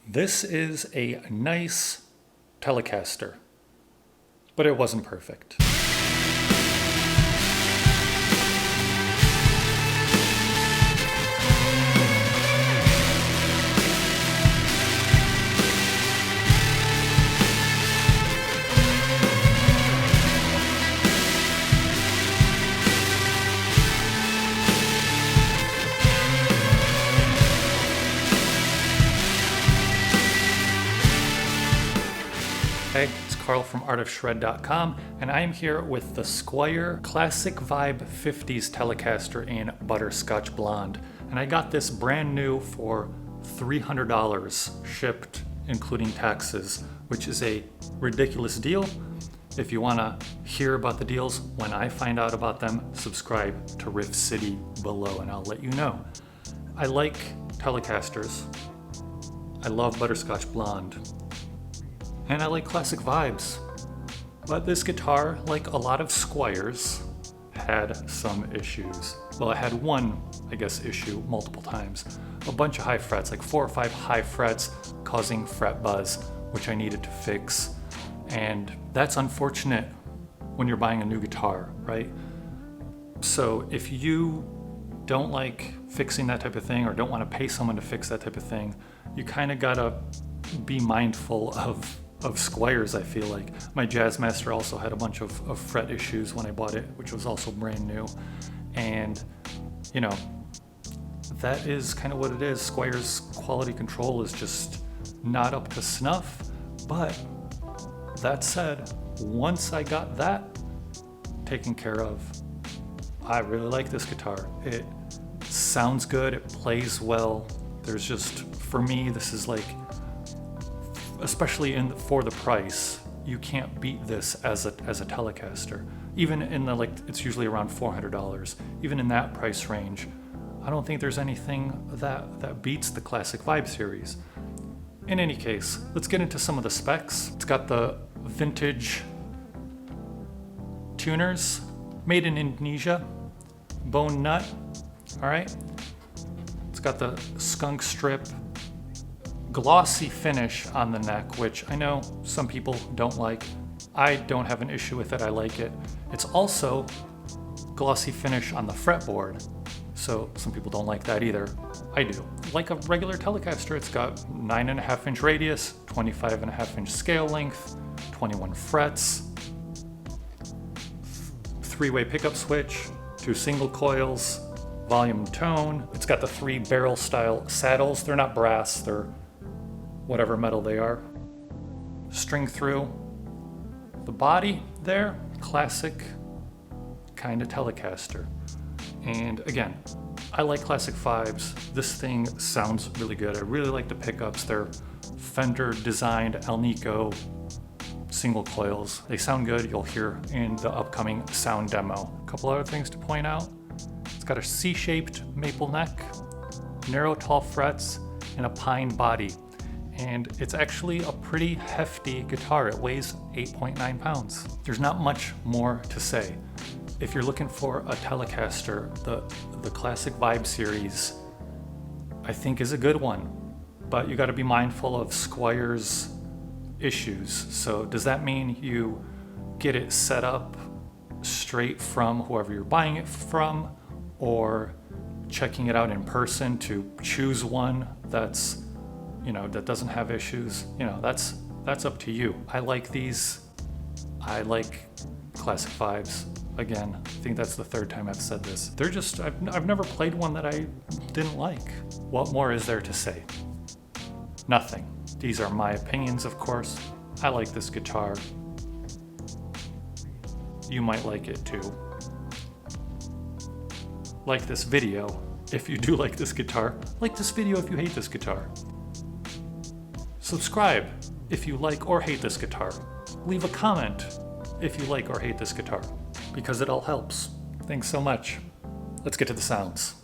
This is a nice Telecaster, but it wasn't perfect. Hey, it's Carl from artofshred.com, and I am here with the Squier Classic Vibe 50s Telecaster in Butterscotch Blonde. And I got this brand new for $300 shipped, including taxes, which is a ridiculous deal. If you want to hear about the deals when I find out about them, subscribe to Riff City below and I'll let you know. I like Telecasters. I love Butterscotch Blonde. And I like classic vibes. But this guitar, like a lot of Squiers, had some issues. Well, it had one, issue multiple times. A bunch of high frets, like 4 or 5 high frets causing fret buzz, which I needed to fix. And that's unfortunate when you're buying a new guitar, right? So if you don't like fixing that type of thing or don't want to pay someone to fix that type of thing, you kind of gotta be mindful of Squiers, I feel like. My Jazzmaster also had a bunch of fret issues when I bought it, which was also brand new. And, you know, that is kind of what it is. Squier's quality control is just not up to snuff. But that said, once I got that taken care of, I really like this guitar. It sounds good, it plays well. There's just, for me, this is like, especially for the price, you can't beat this as a Telecaster. Even in the, it's usually around $400. Even in that price range, I don't think there's anything that beats the Classic Vibe series. In any case, let's get into some of the specs. It's got the vintage tuners, made in Indonesia, bone nut, all right? It's got the skunk strip, glossy finish on the neck, which I know some people don't like. I don't have an issue with it, I like it. It's also glossy finish on the fretboard, so some people don't like that either. I do. Like a regular Telecaster, it's got 9.5-inch radius, 25.5-inch scale length, 21 frets, 3-way pickup switch, 2 single coils, volume tone. It's got the 3 barrel style saddles. They're not brass, they're whatever metal they are. String through. The body there, classic kind of Telecaster. And again, I like classic vibes. This thing sounds really good. I really like the pickups. They're Fender designed Alnico single coils. They sound good. You'll hear in the upcoming sound demo. A couple other things to point out. It's got a C-shaped maple neck, narrow tall frets, and a pine body. And it's actually a pretty hefty guitar. It weighs 8.9 pounds. There's not much more to say. If you're looking for a Telecaster, the Classic Vibe series, I think is a good one. But you gotta be mindful of Squier's issues. So does that mean you get it set up straight from whoever you're buying it from, or checking it out in person to choose one that's, that doesn't have issues? That's up to you. I like these. I like classic vibes. Again, I think that's the 3rd time I've said this. They're just, I've never played one that I didn't like. What more is there to say? Nothing. These are my opinions, of course. I like this guitar. You might like it too. Like this video if you do like this guitar. Like this video if you hate this guitar. Subscribe if you like or hate this guitar. Leave a comment if you like or hate this guitar, because it all helps. Thanks so much. Let's get to the sounds.